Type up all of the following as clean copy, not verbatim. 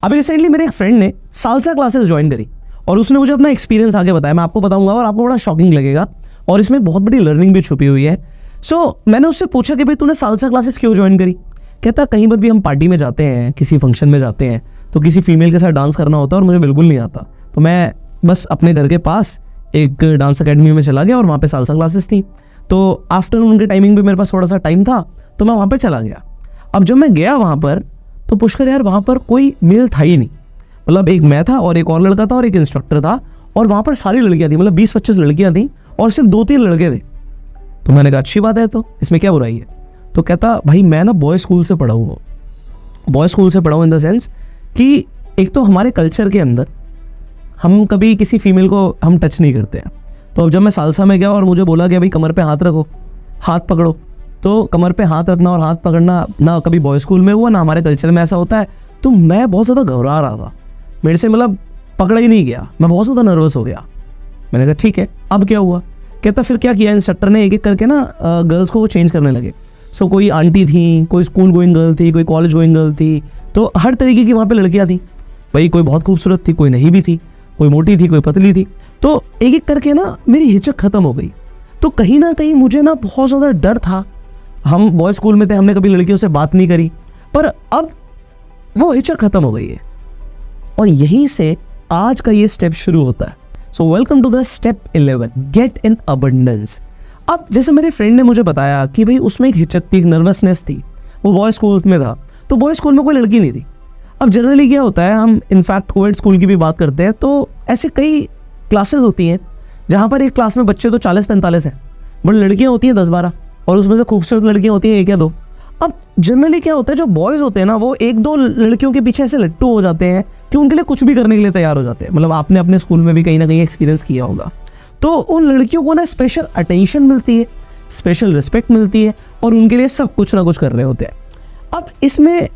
अभी रिसेंटली मेरे एक फ्रेंड ने सालसा क्लासेस ज्वाइन करी और उसने मुझे अपना एक्सपीरियंस आगे बताया, मैं आपको बताऊंगा और आपको बड़ा शॉकिंग लगेगा और इसमें बहुत बड़ी लर्निंग भी छुपी हुई है। मैंने उससे पूछा कि भाई तूने सालसा क्लासेस क्यों ज्वाइन करी। कहता कहीं पर भी हम पार्टी में जाते हैं, किसी फंक्शन में जाते हैं तो किसी फीमेल के साथ डांस करना होता है और मुझे बिल्कुल नहीं आता, तो मैं बस अपने घर के पास एक डांस अकेडमी में चला गया और वहाँ पे सालसा क्लासेस थी। तो आफ्टरनून के टाइमिंग पे मेरे पास थोड़ा सा टाइम था तो मैं वहाँ पे चला गया। अब जब मैं गया वहाँ पर तो पुष्कर यार वहाँ पर कोई मेल था ही नहीं, मतलब एक मैं था और एक और लड़का था और एक इंस्ट्रक्टर था और वहाँ पर सारी लड़कियाँ थी, मतलब 20-25 लड़कियाँ थी और सिर्फ 2-3 लड़के थे। तो मैंने कहा अच्छी बात है, तो इसमें क्या बुराई है। तो कहता भाई मैं ना बॉय स्कूल से पढ़ा हूँ, बॉय स्कूल से पढ़ा हूँ इन द सेंस कि एक तो हमारे कल्चर के अंदर हम कभी किसी फीमेल को हम टच नहीं करते हैं। तो अब जब मैं सालसा में गया और मुझे बोला गया भाई कमर पे हाथ रखो, हाथ पकड़ो, तो कमर पे हाथ रखना और हाथ पकड़ना ना कभी बॉय स्कूल में हुआ ना हमारे कल्चर में ऐसा होता है। तो मैं बहुत ज़्यादा घबरा रहा था, मेरे से मतलब पकड़ा ही नहीं गया, मैं बहुत ज़्यादा नर्वस हो गया। मैंने कहा ठीक है अब क्या हुआ। कहता फिर क्या किया, इंस्ट्रक्टर ने एक एक करके ना गर्ल्स को वो चेंज करने लगे। कोई आंटी थी, कोई स्कूल गोइंग गर्ल थी, कोई कॉलेज गोइंग गर्ल थी, तो हर तरीके की वहाँ पे लड़कियाँ थी भाई, कोई बहुत खूबसूरत थी, कोई नहीं भी थी, कोई मोटी थी, कोई पतली थी। तो एक एक करके ना मेरी हिचक खत्म हो गई। तो कहीं ना कहीं मुझे ना बहुत ज़्यादा डर था। हम बॉय स्कूल में थे, हमने कभी लड़कियों से बात नहीं करी, पर अब वो हिचक खत्म हो गई है और यहीं से आज का ये स्टेप शुरू होता है। So welcome to the step 11, get in abundance. अब जैसे मेरे फ्रेंड ने मुझे बताया कि भाई उसमें एक हिचक थी, एक नर्वसनेस थी, वो बॉय स्कूल में था, तो बॉय स्कूल में कोई लड़की नहीं थी। अब जनरली क्या होता है, हम इनफैक्ट कोविड स्कूल की भी बात करते हैं तो ऐसे कई क्लासेस होती हैं जहाँ पर एक क्लास में बच्चे तो 40-45 हैं, बट लड़कियाँ होती हैं 10-12 और उसमें से खूबसूरत लड़कियाँ होती हैं 1 या 2। अब जनरली क्या होता है, जो बॉयज़ होते हैं ना वो 1-2 लड़कियों के पीछे ऐसे लट्टू हो जाते हैं कि उनके लिए कुछ भी करने के लिए तैयार हो जाते हैं। मतलब आपने अपने स्कूल में भी कहीं ना कहीं एक्सपीरियंस किया होगा। तो उन लड़कियों को ना स्पेशल अटेंशन मिलती है, स्पेशल रिस्पेक्ट मिलती है और उनके लिए सब कुछ ना कुछ कर रहे होते हैं। अब इसमें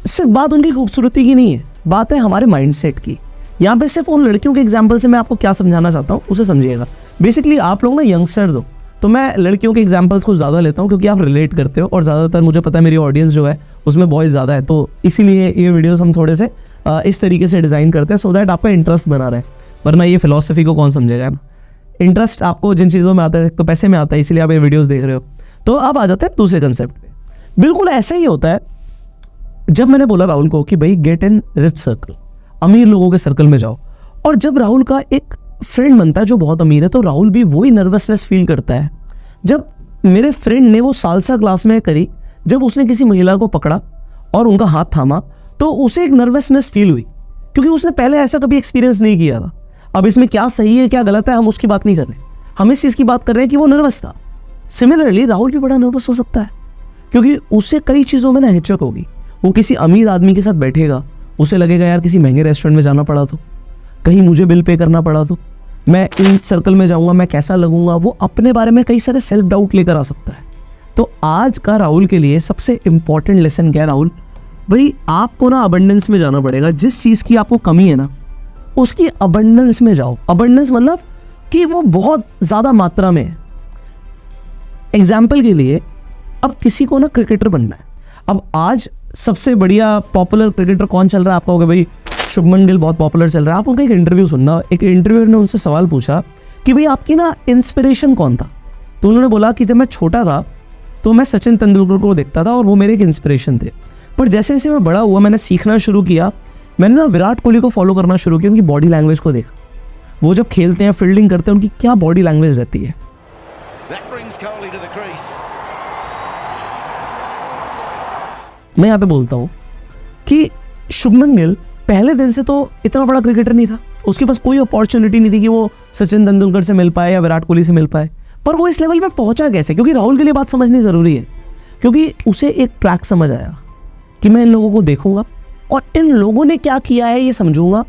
सिर्फ बात उनकी खूबसूरती की नहीं है, बात है हमारे माइंडसेट की। यहाँ पे सिर्फ उन लड़कियों के एग्जाम्पल से मैं आपको क्या समझाना चाहता हूँ उसे समझिएगा। बेसिकली आप लोग ना यंगस्टर्स हो तो मैं लड़कियों के एग्जाम्पल्स को ज़्यादा लेता हूँ क्योंकि आप रिलेट करते हो और ज़्यादातर मुझे पता है मेरी ऑडियंस जो है उसमें बॉयज़ ज़्यादा है, तो इसीलिए ये वीडियोस हम थोड़े से इस तरीके से डिज़ाइन करते हैं सो दैट आपका इंटरेस्ट बना रहे। वरना ये फिलॉसफी को कौन समझेगा। इंटरेस्ट आपको जिन चीज़ों में आता है तो पैसे में आता है, इसीलिए आप ये वीडियोज़ देख रहे हो। तो अब आ जाते हैं दूसरे कंसेप्ट पे। बिल्कुल ऐसा ही होता है जब मैंने बोला राहुल को कि भाई गेट इन रिच सर्कल, अमीर लोगों के सर्कल में जाओ, और जब राहुल का एक फ्रेंड बनता है जो बहुत अमीर है तो राहुल भी वही नर्वसनेस फील करता है। जब मेरे फ्रेंड ने वो सालसा क्लास में करी, जब उसने किसी महिला को पकड़ा और उनका हाथ थामा तो उसे एक नर्वसनेस फील हुई क्योंकि उसने पहले ऐसा कभी एक्सपीरियंस नहीं किया था। अब इसमें क्या सही है क्या गलत है हम उसकी बात नहीं कर रहे, हम इस चीज़ की बात कर रहे हैं कि वो नर्वस था। सिमिलरली राहुल भी बड़ा नर्वस हो सकता है क्योंकि उससे कई चीज़ों में ना हिचक होगी। वो किसी अमीर आदमी के साथ बैठेगा, उसे लगेगा यार किसी महंगे रेस्टोरेंट में जाना पड़ा तो, कहीं मुझे बिल पे करना पड़ा तो, मैं इन सर्कल में जाऊंगा मैं कैसा लगूंगा। वो अपने बारे में कई सारे सेल्फ डाउट लेकर आ सकता है। तो आज का राहुल के लिए सबसे इंपॉर्टेंट लेसन क्या है, राहुल भाई आपको ना अबंडेंस में जाना पड़ेगा। जिस चीज़ की आपको कमी है ना उसकी अबंडेंस में जाओ। अबंडेंस मतलब कि वो बहुत ज़्यादा मात्रा में है। एग्जाम्पल के लिए अब किसी को ना क्रिकेटर बनना है। अब आज सबसे बढ़िया पॉपुलर क्रिकेटर कौन चल रहा है आपका होगा भाई, शुभमन गिल बहुत पॉपुलर चल रहा है। आप उनका एक इंटरव्यू सुनना, एक इंटरव्यू ने उनसे सवाल पूछा कि भाई आपकी ना इंस्पिरेशन कौन था। तो उन्होंने बोला कि जब मैं छोटा था तो मैं सचिन तेंदुलकर को देखता था और वो मेरे एक इंस्पिरेशन थे, पर जैसे जैसे मैं बड़ा हुआ मैंने सीखना शुरू किया, मैंने ना विराट कोहली को फॉलो करना शुरू किया, उनकी बॉडी लैंग्वेज को देखा। वो जब खेलते हैं फील्डिंग करते हैं उनकी क्या बॉडी लैंग्वेज रहती है। मैं यहाँ पे बोलता हूँ कि शुभमन गिल पहले दिन से तो इतना बड़ा क्रिकेटर नहीं था, उसके पास कोई अपॉर्चुनिटी नहीं थी कि वो सचिन तेंदुलकर से मिल पाए या विराट कोहली से मिल पाए, पर वो इस लेवल पे पहुंचा कैसे। क्योंकि राहुल के लिए बात समझनी ज़रूरी है, क्योंकि उसे एक ट्रैक समझ आया कि मैं इन लोगों को देखूंगा और इन लोगों ने क्या किया है ये समझूंगा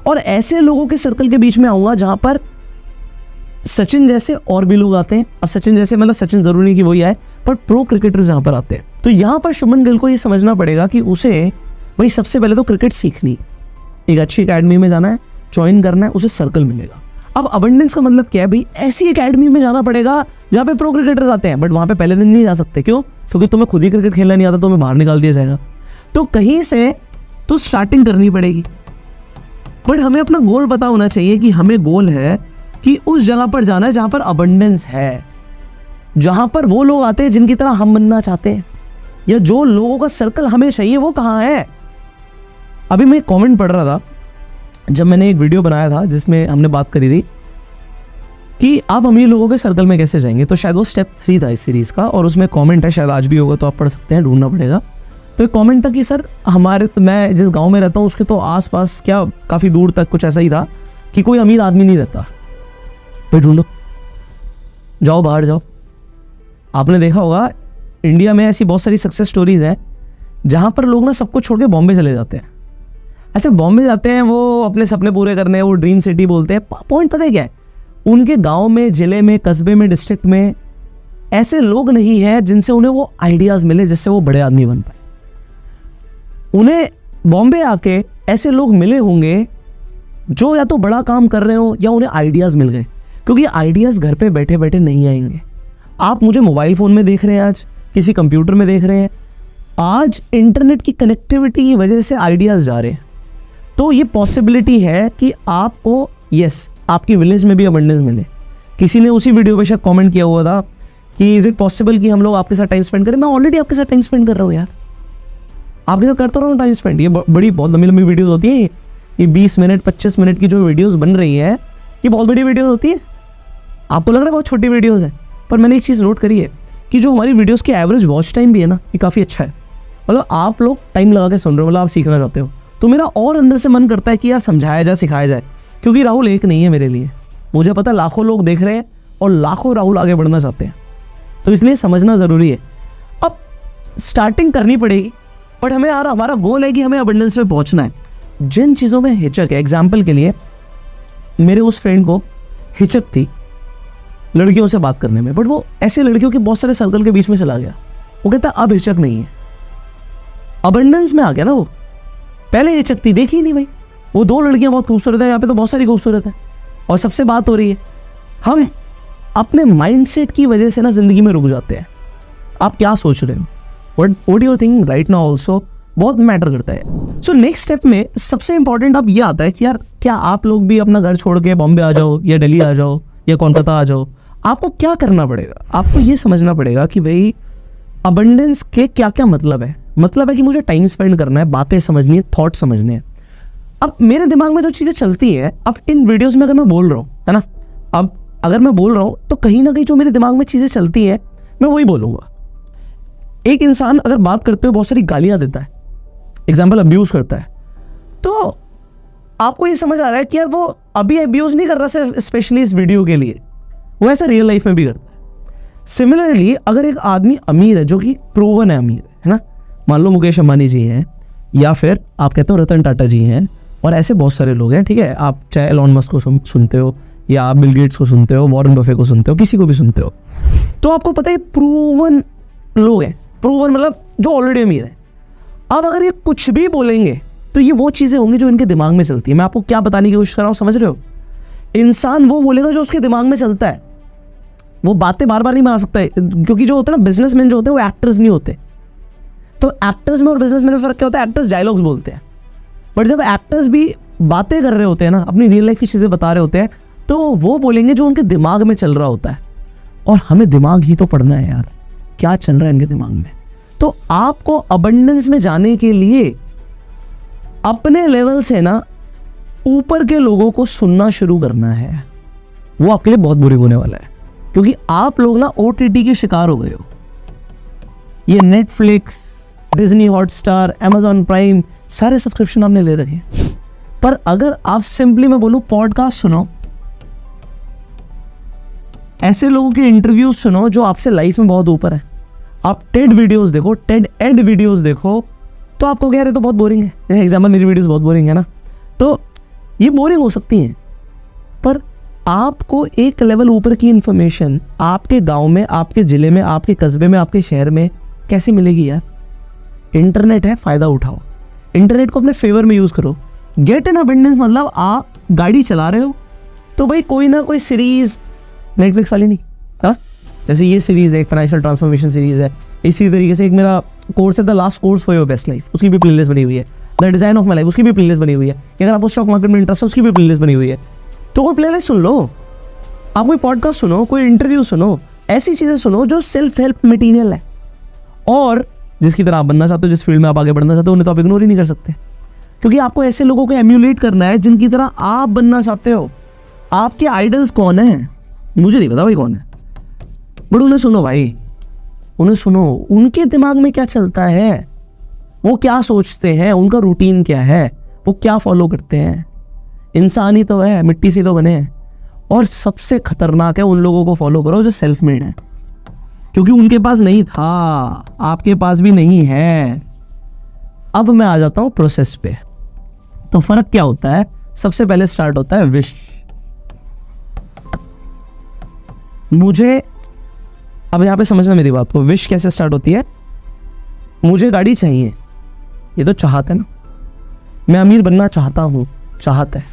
और ऐसे लोगों के सर्कल के बीच में आऊँगा जहाँ पर सचिन जैसे और भी लोग आते हैं। अब सचिन जैसे मतलब सचिन ज़रूरी नहीं कि वही आए, पर प्रो क्रिकेटर्स जहाँ पर आते हैं। तो यहाँ पर शुभमन गिल को ये समझना पड़ेगा कि उसे भाई सबसे पहले तो क्रिकेट सीखनी, एक अच्छी एकेडमी में जाना है, ज्वाइन करना है, उसे सर्कल मिलेगा। अब अबंडेंस का मतलब क्या है भाई, ऐसी एकेडमी में जाना पड़ेगा जहाँ पे प्रो क्रिकेटर्स आते हैं, बट वहाँ पे पहले दिन नहीं जा सकते। क्यों? क्योंकि तुम्हें खुद ही क्रिकेट खेलना नहीं आता, तुम्हें बाहर निकाल दिया जाएगा। तो कहीं से तो स्टार्टिंग करनी पड़ेगी। बट हमें अपना गोल पता होना चाहिए कि हमें गोल है कि उस जगह पर जाना है जहाँ पर अबंडेंस है, जहाँ पर वो लोग आते हैं जिनकी तरह हम बनना चाहते हैं, या जो लोगों का सर्कल हमें चाहिए वो कहाँ है। अभी मैं कमेंट पढ़ रहा था जब मैंने एक वीडियो बनाया था जिसमें हमने बात करी थी कि आप अमीर लोगों के सर्कल में कैसे जाएंगे, तो शायद वो स्टेप 3 था इस सीरीज़ का, और उसमें कमेंट है, शायद आज भी होगा तो आप पढ़ सकते हैं, ढूंढना पड़ेगा। तो एक कमेंट था कि सर मैं जिस गांव में रहता हूँ उसके तो आसपास क्या काफ़ी दूर तक कुछ ऐसा ही था कि कोई अमीर आदमी नहीं रहता। भाई ढूंढो, जाओ बाहर जाओ। आपने देखा होगा इंडिया में ऐसी बहुत सारी सक्सेस स्टोरीज हैं जहाँ पर लोग ना सब कुछ छोड़ के बॉम्बे चले जाते हैं। अच्छा, बॉम्बे जाते हैं वो अपने सपने पूरे करने, वो ड्रीम सिटी बोलते हैं। पॉइंट पता है क्या है, उनके गांव में, ज़िले में, कस्बे में, डिस्ट्रिक्ट में ऐसे लोग नहीं हैं जिनसे उन्हें वो आइडियाज़ मिले जिससे वो बड़े आदमी बन पाए। उन्हें बॉम्बे आके ऐसे लोग मिले होंगे जो या तो बड़ा काम कर रहे हो या उन्हें आइडियाज़ मिल गए, क्योंकि आइडियाज़ घर पे बैठे बैठे नहीं आएंगे। आप मुझे मोबाइल फ़ोन में देख रहे हैं, आज किसी कंप्यूटर में देख रहे हैं, आज इंटरनेट की कनेक्टिविटी की वजह से आइडियाज़ जा रहे हैं। तो ये पॉसिबिलिटी है कि आपको आपकी विलेज में भी अबंडेंस मिले। किसी ने उसी वीडियो पे शायद कमेंट किया हुआ था कि इज़ इट पॉसिबल कि हम लोग आपके साथ टाइम स्पेंड करें। मैं ऑलरेडी आपके साथ टाइम स्पेंड कर रहा हूँ यार, आपके साथ करता रहा हूँ टाइम स्पेंड। ये बड़ी बहुत लंबी लंबी वीडियोज़ होती है, ये 20 मिनट 25 मिनट की जो वीडियोज़ बन रही है ये बहुत बड़ी वीडियोज़ होती है। आपको लग रहा है बहुत छोटी वीडियोज़ हैं, पर मैंने एक चीज़ नोट करी है कि जो हमारी वीडियोज़ की एवरेज वॉच टाइम भी है ना, ये काफ़ी अच्छा है। मतलब आप लोग टाइम लगा के सुन रहे हो, मतलब आप सीखना चाहते हो। तो मेरा और अंदर से मन करता है कि यार समझाया जाए, सिखाया जाए, क्योंकि राहुल एक नहीं है मेरे लिए। मुझे पता है लाखों लोग देख रहे हैं और लाखों राहुल आगे बढ़ना चाहते हैं, तो इसलिए समझना ज़रूरी है। अब स्टार्टिंग करनी पड़ेगी, बट हमें यार हमारा गोल है कि हमें अबंडेंस में पहुंचना है। जिन चीज़ों में हिचक है, एग्जाम्पल के लिए मेरे उस फ्रेंड को हिचक थी लड़कियों से बात करने में, बट वो ऐसे लड़कियों के बहुत सारे सर्कल के बीच में चला गया। वो कहता अब हिचक नहीं है, अबंडेंस में आ गया ना। वो पहले हिचक थी, देखी नहीं भाई, वो 2 लड़कियां बहुत खूबसूरत है, यहाँ पे तो बहुत सारी खूबसूरत है और सबसे बात हो रही है। हम अपने माइंडसेट की वजह से ना ज़िंदगी में रुक जाते हैं। आप क्या सोच रहे हो, what you think right now also बहुत मैटर करता है। सो नेक्स्ट स्टेप में सबसे इंपॉर्टेंट अब ये आता है कि यार क्या आप लोग भी अपना घर छोड़ के बॉम्बे आ जाओ या दिल्ली आ जाओ या कोलकाता आ जाओ, आपको क्या करना पड़ेगा? आपको ये समझना पड़ेगा कि भाई अबंडेंस के क्या क्या मतलब है। मतलब है कि मुझे टाइम स्पेंड करना है, बातें समझनी है, थॉट समझने हैं। अब मेरे दिमाग में जो चीज़ें चलती हैं, अब इन वीडियोस में अगर मैं बोल रहा हूँ, है ना, अब अगर मैं बोल रहा हूँ तो कहीं ना कहीं जो मेरे दिमाग में चीज़ें चलती हैं मैं वही बोलूँगा। एक इंसान अगर बात करते हुए बहुत सारी गालियाँ देता है, एग्जाम्पल अब्यूज़ करता है, तो आपको ये समझ आ रहा है कि यार वो अभी अब्यूज़ नहीं कर रहा सिर्फ स्पेशली इस वीडियो के लिए, वो ऐसा रियल लाइफ में भी करता है। सिमिलरली अगर एक आदमी अमीर है, जो कि प्रूवन है अमीर है ना, मान लो मुकेश अंबानी जी हैं या फिर आप कहते हो रतन टाटा जी हैं, और ऐसे बहुत सारे लोग हैं, ठीक है। आप चाहे एलॉन मस्क को सुनते हो या आप बिल गेट्स को सुनते हो, वॉरेन बफे को सुनते हो, किसी को भी सुनते हो, तो आपको पता है प्रूवन लोग हैं। प्रूवन मतलब जो ऑलरेडी अमीर है। अब अगर ये कुछ भी बोलेंगे तो ये वो चीज़ें होंगी जो इनके दिमाग में चलती है। मैं आपको क्या बताने की कोशिश कर रहा हूँ, समझ रहे हो? इंसान वो बोलेगा जो उसके दिमाग में चलता है। वो बातें बार बार नहीं बना सकता है, क्योंकि जो होता है ना, बिजनेसमैन जो होते हैं वो एक्टर्स नहीं होते। तो एक्टर्स में और बिजनेसमैन में फ़र्क क्या होता है? एक्टर्स डायलॉग्स बोलते हैं, बट जब एक्टर्स भी बातें कर रहे होते हैं ना, अपनी रियल लाइफ की चीज़ें बता रहे होते हैं, तो वो बोलेंगे जो उनके दिमाग में चल रहा होता है। और हमें दिमाग ही तो पढ़ना है यार, क्या चल रहा है इनके दिमाग में। तो आपको अबंडेंस में जाने के लिए अपने लेवल से ना ऊपर के लोगों को सुनना शुरू करना है। वो आपके लिए बहुत बुरी होने वाला है, क्योंकि आप लोग ना OTT के शिकार हो गए हो। ये Netflix, Disney Hotstar, Amazon prime, सारे सब्सक्रिप्शन आपने ले रखे। पर अगर आप सिंपली मैं बोलूं पॉडकास्ट सुनो, ऐसे लोगों के इंटरव्यूज सुनो जो आपसे लाइफ में बहुत ऊपर है। आप टेड वीडियोस देखो, टेड एड वीडियोस देखो, तो आपको कह रहे तो बहुत बोरिंग है। जैसे एग्जाम्पल मेरी वीडियोस बहुत बोरिंग है ना, तो ये बोरिंग हो सकती हैं, पर आपको एक लेवल ऊपर की इन्फॉर्मेशन आपके गांव में, आपके ज़िले में, आपके कस्बे में, आपके शहर में कैसे मिलेगी यार? इंटरनेट है, फ़ायदा उठाओ। इंटरनेट को अपने फेवर में यूज़ करो। गेट इन अबंडेंस मतलब आप गाड़ी चला रहे हो तो भाई कोई ना कोई सीरीज़, नेटफ्लिक्स वाली नहीं, हाँ, जैसे ये सीरीज़ है, एक फाइनेंशियल ट्रांसफॉर्मेशन सीरीज़ है। इसी तरीके से एक मेरा कोर्स है the last course for your best life, उसकी भी प्लेलिस्ट बनी हुई है। The design of my life, उसकी भी प्लेलिस्ट बनी हुई है। कि अगर आपको स्टॉक मार्केट में इंटरेस्ट है, उसकी भी प्लेलिस्ट बनी हुई है। तो कोई प्लेलिस्ट सुन लो, आप कोई पॉडकास्ट सुनो, कोई इंटरव्यू सुनो, ऐसी चीज़ें सुनो जो सेल्फ हेल्प मटीरियल है। और जिसकी तरह आप बनना चाहते हो, जिस फील्ड में आप आगे बढ़ना चाहते हो, उन्हें तो आप इग्नोर ही नहीं कर सकते, क्योंकि आपको ऐसे लोगों को एम्यूलेट करना है जिनकी तरह आप बनना चाहते हो। आपके आइडल्स कौन हैं? मुझे नहीं पता भाई कौन है, बट उन्हें सुनो भाई, उन्हें सुनो। उनके दिमाग में क्या चलता है, वो क्या सोचते हैं, उनका रूटीन क्या है, वो क्या फॉलो करते हैं। इंसान ही तो है, मिट्टी से तो बने हैं। और सबसे खतरनाक है उन लोगों को फॉलो करो जो सेल्फ मेड है, क्योंकि उनके पास नहीं था, आपके पास भी नहीं है। अब मैं आ जाता हूं प्रोसेस पे। तो फर्क क्या होता है? सबसे पहले स्टार्ट होता है विश। मुझे अब यहां पे समझना मेरी बात को, विश कैसे स्टार्ट होती है? मुझे गाड़ी चाहिए, ये तो चाहत है ना। मैं अमीर बनना चाहता हूं, चाहत है।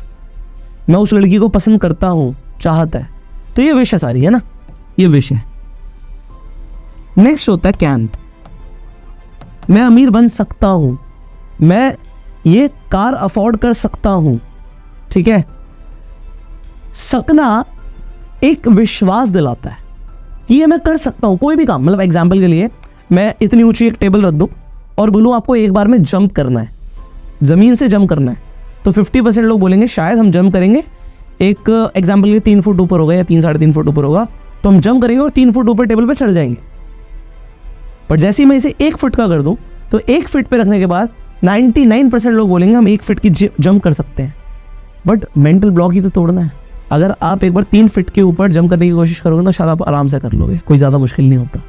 मैं उस लड़की को पसंद करता हूं, चाहत है। तो ये विश है सारी, है ना, ये विश है। नेक्स्ट होता है कैन। मैं अमीर बन सकता हूं, मैं ये कार अफोर्ड कर सकता हूं, ठीक है। सकना एक विश्वास दिलाता है कि ये मैं कर सकता हूं कोई भी काम। मतलब एग्जाम्पल के लिए मैं इतनी ऊंची एक टेबल रख दूं और बोलूं आपको एक बार में जंप करना है, जमीन से जंप करना है, तो 50% लोग बोलेंगे शायद हम जंप करेंगे। एक एग्जाम्पल के 3 फुट ऊपर होगा या 3 साढ़े 3 फुट ऊपर होगा, तो हम जंप करेंगे और 3 फुट ऊपर टेबल पे चढ़ जाएंगे। बट जैसे ही मैं इसे 1 फुट का कर दूं, तो 1 फीट पे रखने के बाद 99% लोग बोलेंगे हम 1 फीट की जंप कर सकते हैं। बट मेंटल ब्लॉक ही तो तोड़ना है। अगर आप एक बार 3 फीट के ऊपर जंप करने की कोशिश करोगे तो शायद आप आराम से कर लोगे, कोई ज़्यादा मुश्किल नहीं होता।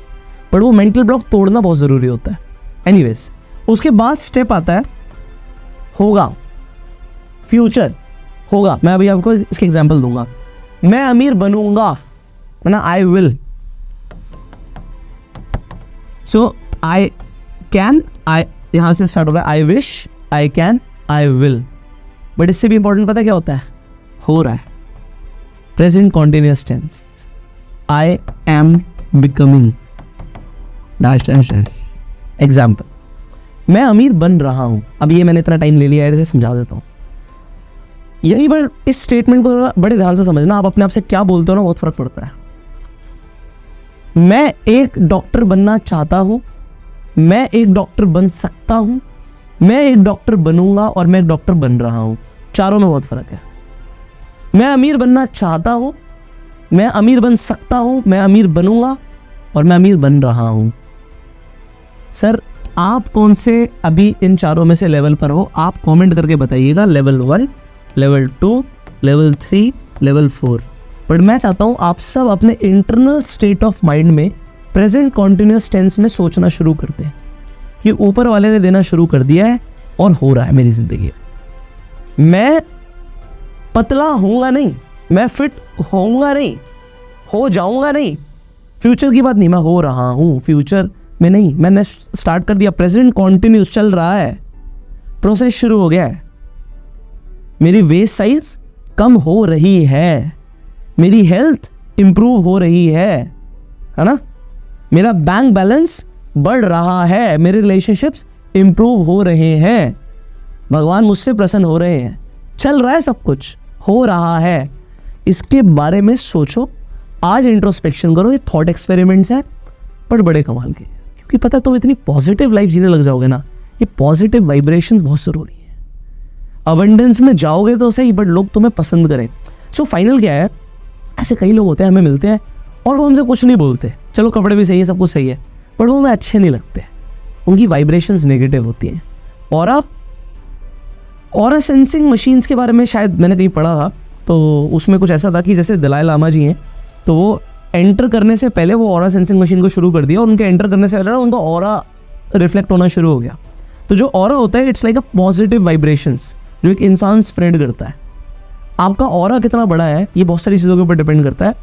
बट वो मेंटल ब्लॉक तोड़ना बहुत ज़रूरी होता है। एनीवेज, उसके बाद स्टेप आता है होगा, फ्यूचर होगा। मैं अभी आपको इसके एग्जांपल दूंगा। मैं अमीर बनूंगा, है ना, I will. So I can, आई यहां से स्टार्ट हो रहा है, I wish, I can, I will. But इससे भी इंपॉर्टेंट पता है क्या होता है? हो रहा है। Present continuous tense, I am becoming dash dash dash. Example, मैं अमीर बन रहा हूं। अब ये मैंने इतना टाइम ले लिया है, इसे समझा देता हूं। यही पर इस स्टेटमेंट को बड़े ध्यान से समझना। आप अपने आप से क्या बोलते हो ना, बहुत फर्क पड़ता है। मैं एक डॉक्टर बनना चाहता हूं, मैं एक डॉक्टर बन सकता हूं, मैं एक डॉक्टर बनूंगा, और मैं एक डॉक्टर बन रहा हूं। चारों में बहुत फर्क है। मैं अमीर बनना चाहता हूं, मैं अमीर बन सकता हूं, मैं अमीर बनूंगा, और मैं अमीर बन रहा हूं। सर आप कौन से अभी इन चारों में से लेवल पर हो? आप कमेंट करके बताइएगा। Level 1, level 2, level 3, level 4। But मैं चाहता हूं आप सब अपने इंटरनल स्टेट ऑफ माइंड में प्रेजेंट कॉन्टिन्यूअस टेंस में सोचना शुरू कर दें कि ऊपर वाले ने देना शुरू कर दिया है और हो रहा है मेरी जिंदगी में। मैं पतला होऊंगा नहीं, मैं फिट होऊंगा नहीं, हो जाऊंगा नहीं। फ्यूचर की बात नहीं, मैं हो रहा हूं, फ्यूचर में नहीं। मैंने स्टार्ट कर दिया, प्रेजेंट कॉन्टिन्यूस चल रहा है, प्रोसेस शुरू हो गया है। मेरी वेस्ट साइज कम हो रही है, मेरी हेल्थ इंप्रूव हो रही है ना, मेरा बैंक बैलेंस बढ़ रहा है, मेरे रिलेशनशिप्स इंप्रूव हो रहे हैं, भगवान मुझसे प्रसन्न हो रहे हैं, चल रहा है, सब कुछ हो रहा है। इसके बारे में सोचो। आज इंट्रोस्पेक्शन करो। ये थॉट एक्सपेरिमेंट्स है पर बड़े कमाल के, क्योंकि पता तुम इतनी पॉजिटिव लाइफ जीने लग जाओगे ना। ये पॉजिटिव वाइब्रेशंस बहुत ज़रूरी है। अबंडेंस में जाओगे तो सही, बट लोग तुम्हें पसंद करें। सो फाइनल क्या है, ऐसे कई लोग होते हैं, हमें मिलते हैं और वो हमसे कुछ नहीं बोलते, चलो कपड़े भी सही है, सब कुछ सही है, बट वो हमें अच्छे नहीं लगते, उनकी वाइब्रेशंस नेगेटिव होती हैं। ऑरा सेंसिंग मशीन्स के बारे में शायद मैंने कहीं पढ़ा था, तो उसमें कुछ ऐसा था कि जैसे दलाई लामा जी हैं, तो वो एंटर करने से पहले वो ऑरा सेंसिंग मशीन को शुरू कर दिया और उनके एंटर करने से पहले उनका ऑरा रिफ्लेक्ट होना शुरू हो गया। तो जो ऑरा होता है, it's like a positive vibrations जो एक इंसान स्प्रेड करता है। आपका ऑरा कितना बड़ा है ये बहुत सारी चीज़ों के ऊपर डिपेंड करता है।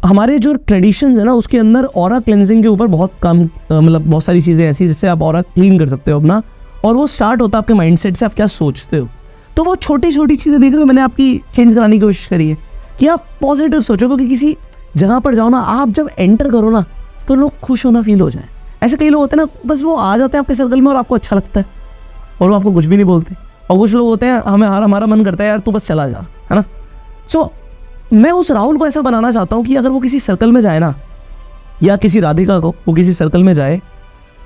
हमारे जो ट्रेडिशंस है ना, उसके अंदर ऑरा क्लेंजिंग के ऊपर बहुत कम, मतलब बहुत सारी चीज़ें ऐसी जिससे आप ऑरा क्लीन कर सकते हो अपना, और वो स्टार्ट होता है आपके माइंडसेट से, आप क्या सोचते हो। तो वो छोटी छोटी चीज़ें देख रहे हो, मैंने आपकी चेंज कराने की कोशिश करी है कि आप पॉजिटिव सोचो, क्योंकि किसी जगह पर जाओ ना, आप जब एंटर करो ना तो लोग खुश होना फील हो जाए। ऐसे कई लोग होते हैं ना, बस वो आ जाते हैं आपके सर्कल में और आपको अच्छा लगता है, और वो आपको कुछ भी नहीं बोलते। और कुछ लोग होते हैं हमारा मन करता है यार तू बस चला जा, है ना। सो मैं उस राहुल को ऐसा बनाना चाहता हूँ कि अगर वो किसी सर्कल में जाए ना, या किसी राधिका को वो किसी सर्कल में जाए,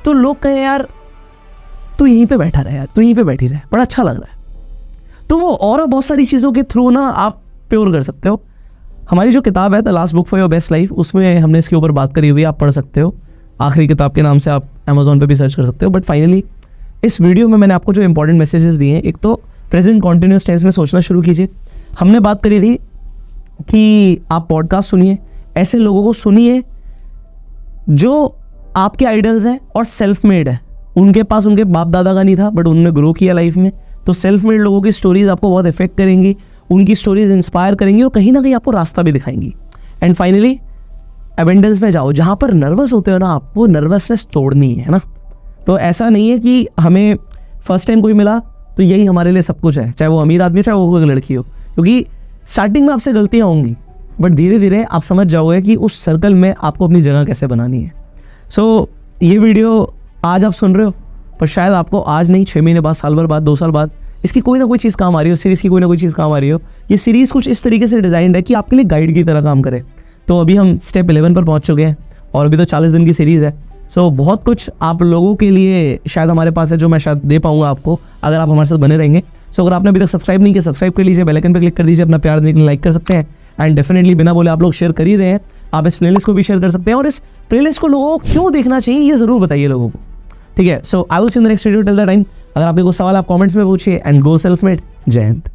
तो लोग कहें यार तू यहीं पे बैठा रहे, यार तू यहीं पे बैठी रहे, बड़ा अच्छा लग रहा है। तो वो और बहुत सारी चीज़ों के थ्रू ना आप प्योर कर सकते हो। हमारी जो किताब है the last book for your best life, उसमें हमने इसके ऊपर बात करी हुई है, आप पढ़ सकते हो। आखिरी किताब के नाम से आप अमेजोन पे भी सर्च कर सकते हो। बट फाइनली इस वीडियो में मैंने आपको जो इंपॉर्टेंट मैसेजेस दिए हैं, एक तो प्रेजेंट कॉन्टिन्यूस टेंस में सोचना शुरू कीजिए। हमने बात करी थी कि आप पॉडकास्ट सुनिए, ऐसे लोगों को सुनिए जो आपके आइडल्स हैं और सेल्फ मेड है। उनके पास उनके बाप दादा का नहीं था बट उन्होंने ग्रो किया लाइफ में। तो सेल्फ मेड लोगों की स्टोरीज आपको बहुत इफेक्ट करेंगी, उनकी स्टोरीज इंस्पायर करेंगी और कहीं ना कहीं आपको रास्ता भी दिखाएंगी। एंड फाइनली एबेंडेंस में जाओ, जहाँ पर नर्वस होते हो ना आप, वो नर्वसनेस तोड़नी है ना। तो ऐसा नहीं है कि हमें फर्स्ट टाइम कोई मिला तो यही हमारे लिए सब कुछ है, चाहे वो अमीर आदमी चाहे वो कोई लड़की हो, क्योंकि स्टार्टिंग में आपसे गलतियाँ होंगी बट धीरे धीरे आप समझ जाओगे कि उस सर्कल में आपको अपनी जगह कैसे बनानी है। सो ये वीडियो आज आप सुन रहे हो, पर शायद आपको आज नहीं 6 महीने बाद, साल भर बाद, 2 साल बाद इसकी कोई ना कोई चीज़ काम आ रही हो, सीरीज़ की कोई ना कोई चीज़ काम आ रही हो। ये सीरीज़ कुछ इस तरीके से डिज़ाइंड है कि आपके लिए गाइड की तरह काम करे। तो अभी हम स्टेप 11 पर पहुंच चुके हैं और अभी तो 40 दिन की सीरीज़ है। सो बहुत कुछ आप लोगों के लिए शायद हमारे पास है जो मैं शायद दे पाऊँगा आपको अगर आप हमारे साथ बने रहेंगे। सो अगर आपने अभी तक सब्सक्राइब नहीं किया, सब्सक्राइब कर लीजिए, बेल आइकन पर क्लिक कर दीजिए, अपना प्यार देने के लिए लाइक कर सकते हैं। एंड डेफिनेटली बिना बोले आप लोग शेयर कर ही रहे हैं, आप इस प्लेलिस्ट को भी शेयर कर सकते हैं और इस प्लेलिस्ट को लोगों को क्यों देखना चाहिए ये ज़रूर बताइए लोगों को, ठीक है। So I will see in the next video, till the time अगर आपके कोई सवाल आप कमेंट्स में पूछिए एंड गो सेल्फ मेड। जय हिंद।